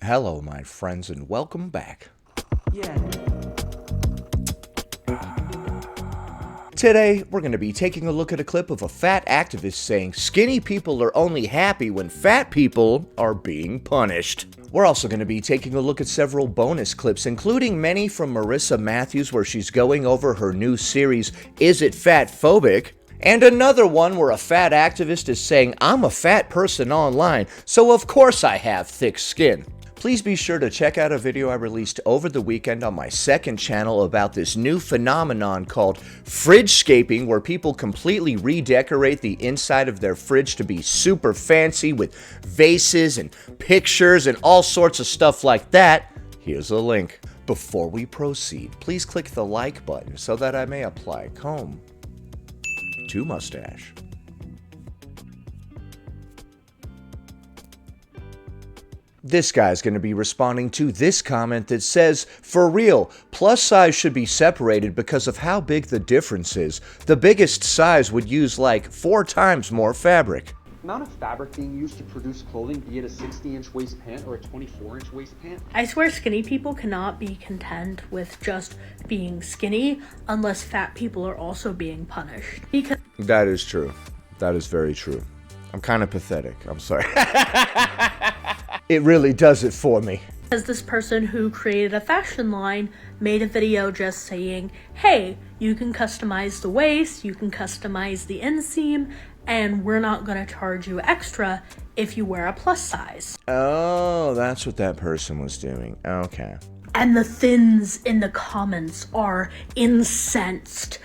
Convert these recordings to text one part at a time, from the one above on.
Hello, my friends, and welcome back. Yeah. Today, we're going to be taking a look at a clip of a fat activist saying skinny people are only happy when fat people are being punished. We're also going to be taking a look at several bonus clips, including many from Marissa Matthews where she's going over her new series, Is It Fatphobic? And another one where a fat activist is saying, I'm a fat person online, so of course I have thick skin. Please be sure to check out a video I released over the weekend on my second channel about this new phenomenon called fridgescaping, where people completely redecorate the inside of their fridge to be super fancy with vases and pictures and all sorts of stuff like that. Here's a link. Before we proceed, please click the like button so that I may apply comb to mustache. This guy's going to be responding to this comment that says, for real, plus size should be separated because of how big the difference is. The biggest size would use like 4 times more fabric. The amount of fabric being used to produce clothing, be it a 60-inch waist pant or a 24-inch waist pant. I swear skinny people cannot be content with just being skinny unless fat people are also being punished. Because that is true. That is very true. I'm kind of pathetic. I'm sorry. It really does it for me. Because this person who created a fashion line made a video just saying, hey, you can customize the waist, you can customize the inseam, and we're not going to charge you extra if you wear a plus size. Oh, that's what that person was doing. Okay. And the thins in the comments are incensed.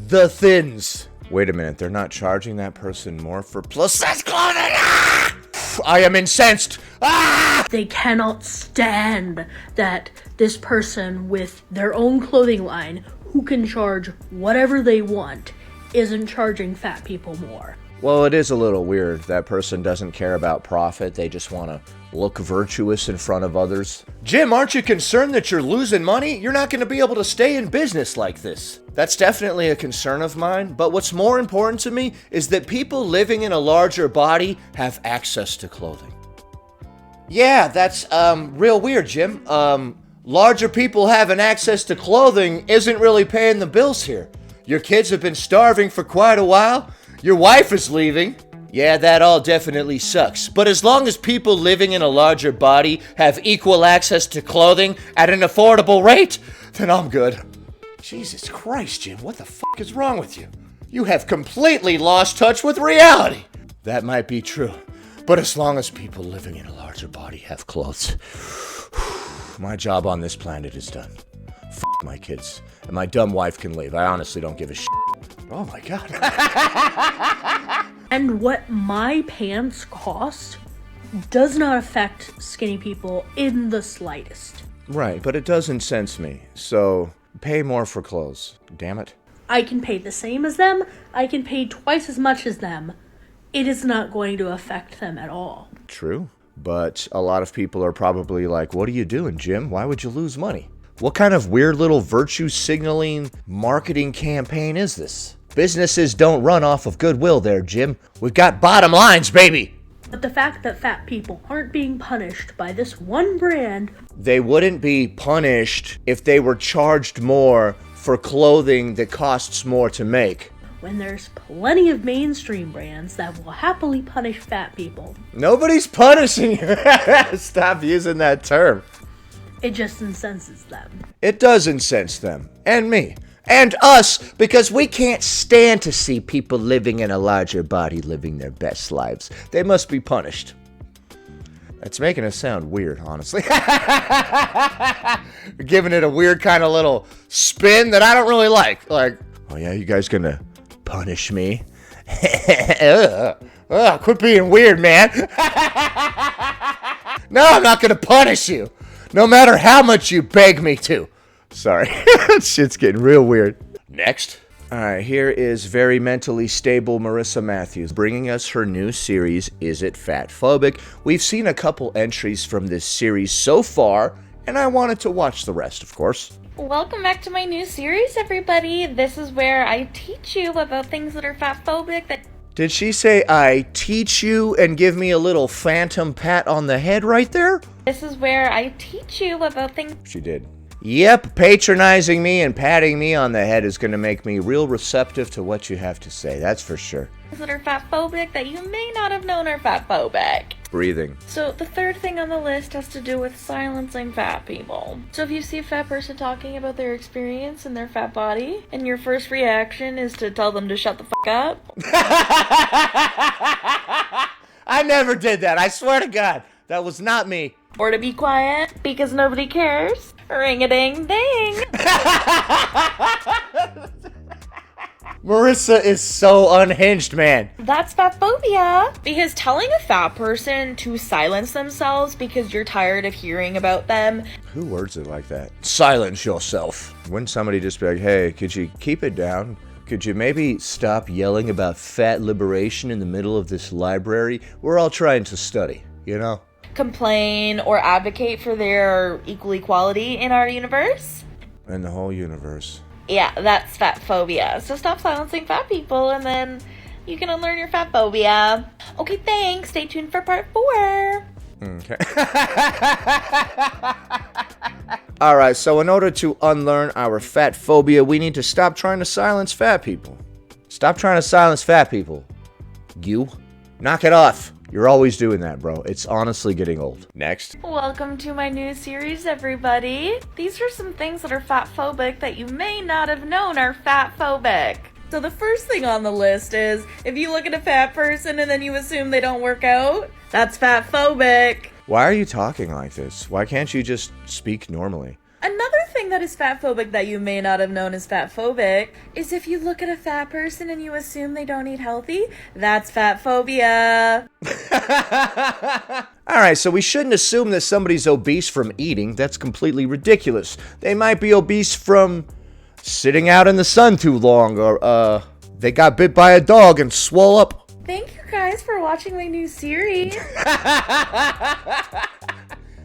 The thins. Wait a minute, they're not charging that person more for plus size clothing? Ah! I am incensed. Ah! They cannot stand that this person with their own clothing line, who can charge whatever they want, isn't charging fat people more. Well, it is a little weird. That person doesn't care about profit. They just want to look virtuous in front of others. Jim, aren't you concerned that you're losing money? You're not going to be able to stay in business like this. That's definitely a concern of mine, but what's more important to me is that people living in a larger body have access to clothing. Yeah, that's real weird, Jim. Larger people having access to clothing isn't really paying the bills here. Your kids have been starving for quite a while. Your wife is leaving. Yeah, that all definitely sucks. But as long as people living in a larger body have equal access to clothing at an affordable rate, then I'm good. Jesus Christ, Jim, what the fuck is wrong with you? You have completely lost touch with reality. That might be true. But as long as people living in a larger body have clothes, my job on this planet is done. Fuck my kids. And my dumb wife can leave. I honestly don't give a shit. Oh my god. And what my pants cost does not affect skinny people in the slightest. Right, but it does incense me. So, pay more for clothes. Damn it. I can pay the same as them. I can pay twice as much as them. It is not going to affect them at all. True. But a lot of people are probably like, what are you doing, Jim? Why would you lose money? What kind of weird little virtue signaling marketing campaign is this? Businesses don't run off of goodwill there, Jim. We've got bottom lines, baby! But the fact that fat people aren't being punished by this one brand... They wouldn't be punished if they were charged more for clothing that costs more to make. When there's plenty of mainstream brands that will happily punish fat people. Nobody's punishing you. Stop using that term. It just incenses them. It does incense them. And me. And us, because we can't stand to see people living in a larger body living their best lives. They must be punished. That's making it sound weird, honestly. Giving it a weird kind of little spin that I don't really like. Like, oh yeah, you guys gonna punish me? Quit being weird, man. No, I'm not gonna punish you. No matter how much you beg me to. Sorry. Shit's getting real weird. Next. Alright, here is very mentally stable Marissa Matthews bringing us her new series, Is It Fatphobic? We've seen a couple entries from this series so far, and I wanted to watch the rest, of course. Welcome back to my new series, everybody. This is where I teach you about things that are fatphobic. Did she say, I teach you and give me a little phantom pat on the head right there? This is where I teach you about things She did. Yep, patronizing me and patting me on the head is going to make me real receptive to what you have to say, that's for sure. that are fatphobic that you may not have known are fatphobic. Breathing. So the third thing on the list has to do with silencing fat people. So if you see a fat person talking about their experience in their fat body, and your first reaction is to tell them to shut the fuck up. I never did that, I swear to God. That was not me. Or to be quiet because nobody cares. Ring-a-ding-ding. Marissa is so unhinged, man. That's fatphobia. Because telling a fat person to silence themselves because you're tired of hearing about them. Who words it like that? Silence yourself. Wouldn't somebody just be like, hey, could you keep it down? Could you maybe stop yelling about fat liberation in the middle of this library? We're all trying to study, you know? Complain or advocate for their equal equality in our universe. And the whole universe. Yeah, that's fat phobia. So stop silencing fat people and then you can unlearn your fat phobia. Okay, thanks. Stay tuned for part 4. Okay. Alright, so in order to unlearn our fat phobia, we need to stop trying to silence fat people. Stop trying to silence fat people. You. Knock it off. You're always doing that, bro. It's honestly getting old. Next. Welcome to my new series, everybody. These are some things that are fat-phobic that you may not have known are fat-phobic. So the first thing on the list is, if you look at a fat person and then you assume they don't work out, that's fat-phobic. Why are you talking like this? Why can't you just speak normally? Another thing that is fat-phobic that you may not have known is fat-phobic is if you look at a fat person and you assume they don't eat healthy, that's fat phobia. Alright, so we shouldn't assume that somebody's obese from eating. That's completely ridiculous. They might be obese from sitting out in the sun too long, or, they got bit by a dog and swole up. Thank you guys for watching my new series.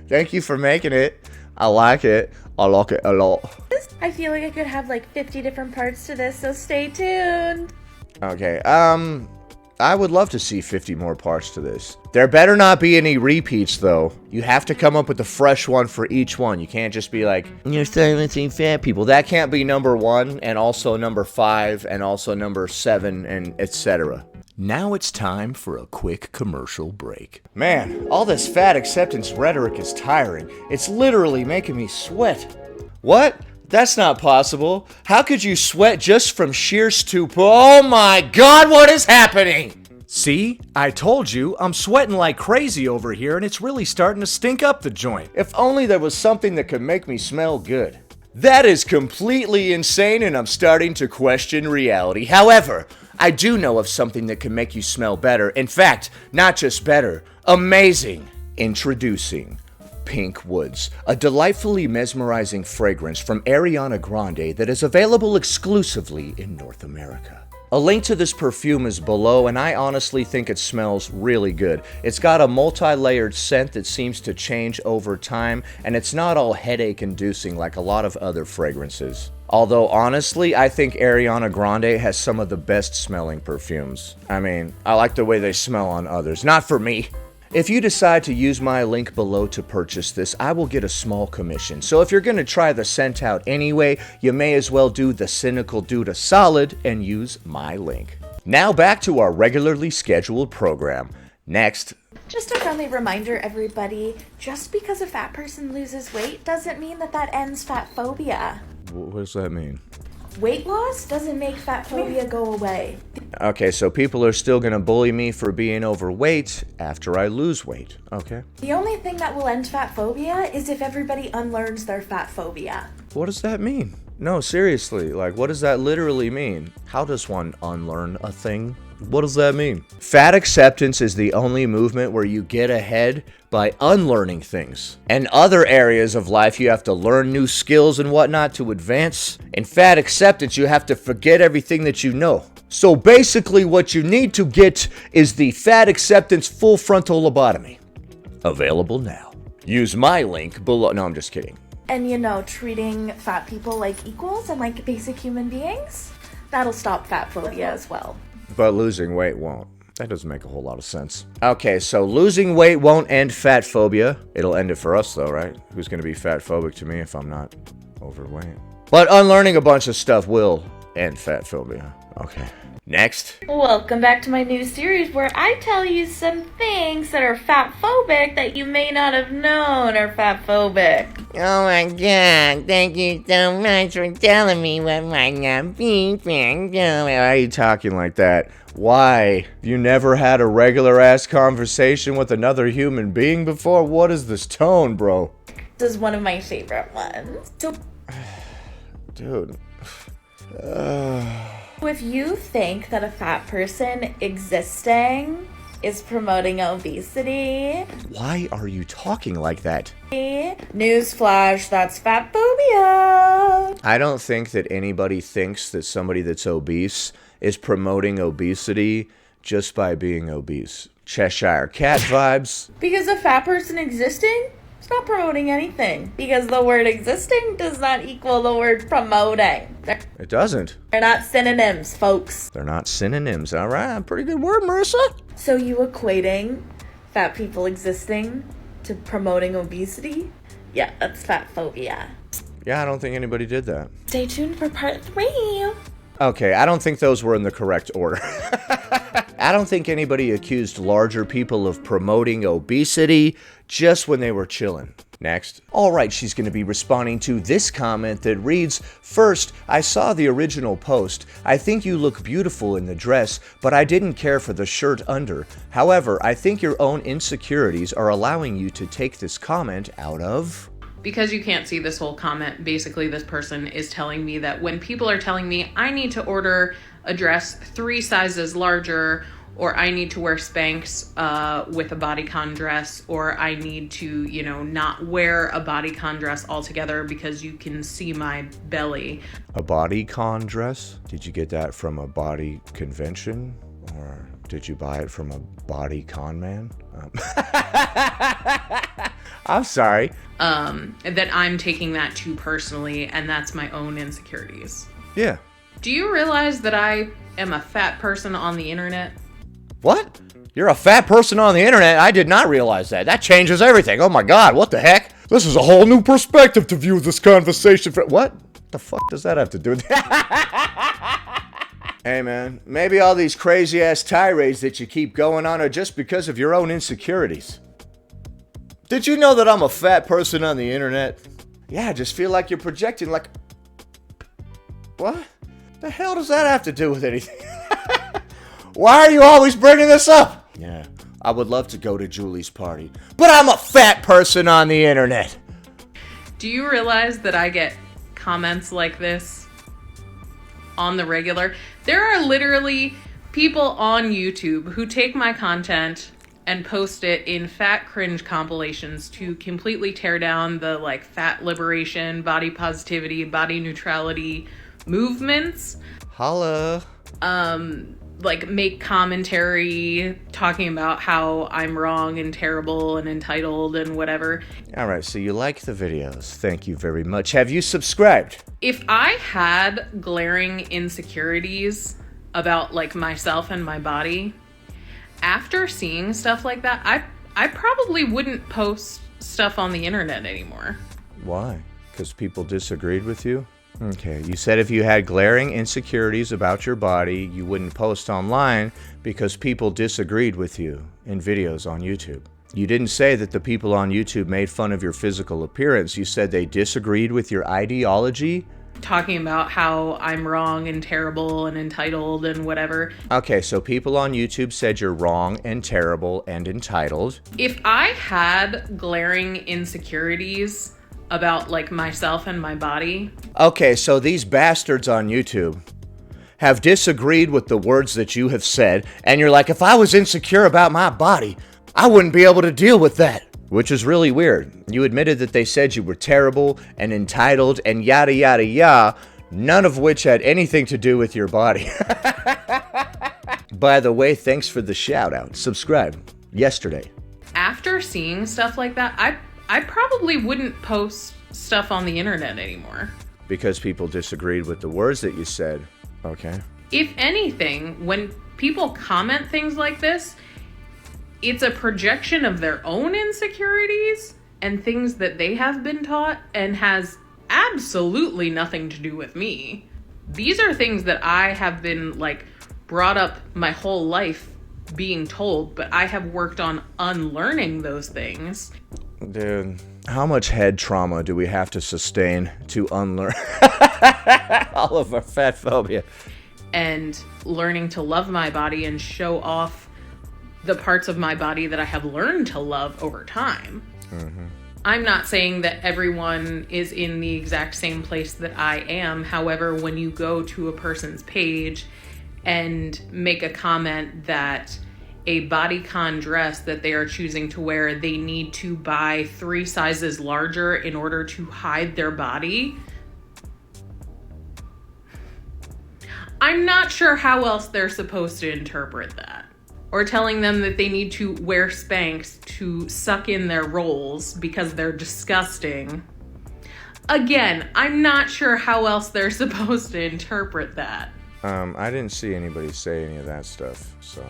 Thank you for making it. I like it. I like it a lot. I feel like I could have like 50 different parts to this, so stay tuned. Okay, I would love to see 50 more parts to this. There better not be any repeats, though. You have to come up with a fresh one for each one. You can't just be like, you're silencing fat people. That can't be number 1, and also number 5, and also number 7, and etc. Now it's time for a quick commercial break. Man, all this fat acceptance rhetoric is tiring. It's literally making me sweat. What? That's not possible. How could you sweat just from sheer stupor? Oh my God, what is happening? See? I told you, I'm sweating like crazy over here and it's really starting to stink up the joint. If only there was something that could make me smell good. That is completely insane and I'm starting to question reality. However, I do know of something that can make you smell better. In fact, not just better, amazing. Introducing Pink Woods, a delightfully mesmerizing fragrance from Ariana Grande that is available exclusively in North America. A link to this perfume is below, and I honestly think it smells really good. It's got a multi-layered scent that seems to change over time, and it's not all headache-inducing like a lot of other fragrances. Although, honestly, I think Ariana Grande has some of the best smelling perfumes. I mean, I like the way they smell on others. Not for me. If you decide to use my link below to purchase this, I will get a small commission. So if you're going to try the scent out anyway, you may as well do the Cynical Dude a solid and use my link. Now back to our regularly scheduled program. Next. Just a friendly reminder, everybody, just because a fat person loses weight doesn't mean that that ends fat phobia. What does that mean? Weight loss doesn't make fat phobia go away. Okay, so people are still gonna bully me for being overweight after I lose weight, okay? The only thing that will end fat phobia is if everybody unlearns their fat phobia. What does that mean? No, seriously, like, what does that literally mean? How does one unlearn a thing? What does that mean? Fat acceptance is the only movement where you get ahead by unlearning things. In other areas of life, you have to learn new skills and whatnot to advance. In fat acceptance, you have to forget everything that you know. So basically, what you need to get is the Fat Acceptance Full Frontal Lobotomy. Available now. Use my link below. No, I'm just kidding. And you know, treating fat people like equals and like basic human beings, that'll stop fat phobia as well. But losing weight won't. That doesn't make a whole lot of sense. Okay, so losing weight won't end fat phobia. It'll end it for us, though, right? Who's going to be fat phobic to me if I'm not overweight? But unlearning a bunch of stuff will end fat phobia. Okay. Next. Welcome back to my new series where I tell you some things that are fatphobic that you may not have known are fatphobic. Oh my god, thank you so much for telling me what might not be fatphobic. Why are you talking like that? Why? You never had a regular ass conversation with another human being before? What is this tone, bro? This is one of my favorite ones. So, Dude. if you think that a fat person existing is promoting obesity, Why are you talking like that? newsflash, that's fatphobia. I don't think that anybody thinks that somebody that's obese is promoting obesity just by being obese. Cheshire Cat vibes. Because a fat person existing, it's not promoting anything. Because the word existing does not equal the word promoting. It doesn't. They're not synonyms, folks. They're not synonyms. All right, pretty good word, Marissa. So you equating fat people existing to promoting obesity? Yeah, that's fat phobia. Yeah, I don't think anybody did that. Stay tuned for part 3. Okay, I don't think those were in the correct order. I don't think anybody accused larger people of promoting obesity just when they were chilling. Next. Alright, she's going to be responding to this comment that reads, "First, I saw the original post. I think you look beautiful in the dress, but I didn't care for the shirt under. However, I think your own insecurities are allowing you to take this comment out of..." Because you can't see this whole comment, basically this person is telling me that when people are telling me I need to order a dress 3 sizes larger, or I need to wear Spanx with a bodycon dress, or I need to, not wear a bodycon dress altogether because you can see my belly. A bodycon dress? Did you get that from a body convention? Or did you buy it from a body con man? I'm sorry. That I'm taking that too personally, and that's my own insecurities. Yeah. Do you realize that I am a fat person on the internet? What? You're a fat person on the internet? I did not realize that. That changes everything. Oh my god, what the heck? This is a whole new perspective to view this conversation from. What the fuck does that have to do with Hey man, maybe all these crazy ass tirades that you keep going on are just because of your own insecurities. Did you know that I'm a fat person on the internet? Yeah, I just feel like you're projecting like... What? The hell does that have to do with anything? Why are you always bringing this up? Yeah, I would love to go to Julie's party, but I'm a fat person on the internet. Do you realize that I get comments like this on the regular? There are literally people on YouTube who take my content and post it in fat cringe compilations to completely tear down the fat liberation, body positivity, body neutrality movements. Holla. Make commentary talking about how I'm wrong and terrible and entitled and whatever. Alright, so you like the videos. Thank you very much. Have you subscribed? If I had glaring insecurities about myself and my body, after seeing stuff like that, I probably wouldn't post stuff on the internet anymore. Why? Because people disagreed with you? Okay, you said if you had glaring insecurities about your body, you wouldn't post online because people disagreed with you in videos on YouTube. You didn't say that the people on YouTube made fun of your physical appearance. You said they disagreed with your ideology? Talking about how I'm wrong and terrible and entitled and whatever. Okay, so people on YouTube said you're wrong and terrible and entitled. If I had glaring insecurities about myself and my body. Okay, so these bastards on YouTube have disagreed with the words that you have said, and you're like, if I was insecure about my body, I wouldn't be able to deal with that. Which is really weird. You admitted that they said you were terrible and entitled and yada yada yada, none of which had anything to do with your body. By the way, thanks for the shout out. Subscribe. Yesterday. After seeing stuff like that, I probably wouldn't post stuff on the internet anymore. Because people disagreed with the words that you said. Okay. If anything, when people comment things like this, it's a projection of their own insecurities and things that they have been taught, and has absolutely nothing to do with me. These are things that I have been like brought up my whole life being told, but I have worked on unlearning those things. Dude, how much head trauma do we have to sustain to unlearn all of our fat phobia? And learning to love my body and show off the parts of my body that I have learned to love over time. Mm-hmm. I'm not saying that everyone is in the exact same place that I am. However, when you go to a person's page and make a comment that a bodycon dress that they are choosing to wear, they need to buy 3 sizes larger in order to hide their body, I'm not sure how else they're supposed to interpret that. Or telling them that they need to wear Spanx to suck in their rolls because they're disgusting. Again, I'm not sure how else they're supposed to interpret that. I didn't see anybody say any of that stuff, so...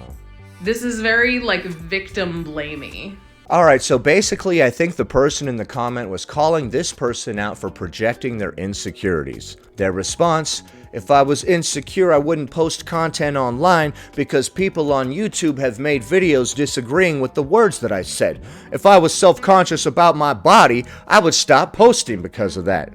This is very, like, victim blamey. Alright, so basically I think the person in the comment was calling this person out for projecting their insecurities. Their response: if I was insecure, I wouldn't post content online because people on YouTube have made videos disagreeing with the words that I said. If I was self-conscious about my body, I would stop posting because of that.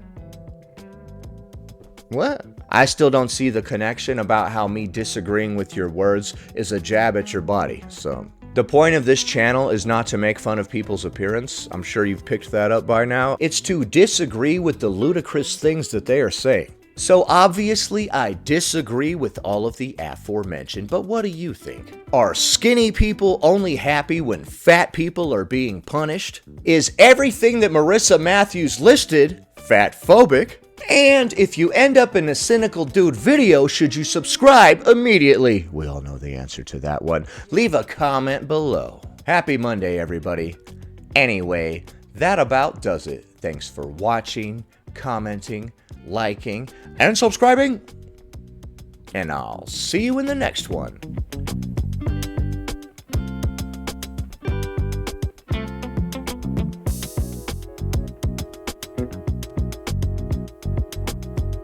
What? I still don't see the connection about how me disagreeing with your words is a jab at your body, so... The point of this channel is not to make fun of people's appearance. I'm sure you've picked that up by now. It's to disagree with the ludicrous things that they are saying. So obviously, I disagree with all of the aforementioned, but what do you think? Are skinny people only happy when fat people are being punished? Is everything that Marissa Matthews listed fatphobic? And if you end up in a Cynical Dude video, should you subscribe immediately? We all know the answer to that one. Leave a comment below. Happy Monday, everybody. Anyway, that about does it. Thanks for watching, commenting, liking, and subscribing. And I'll see you in the next one.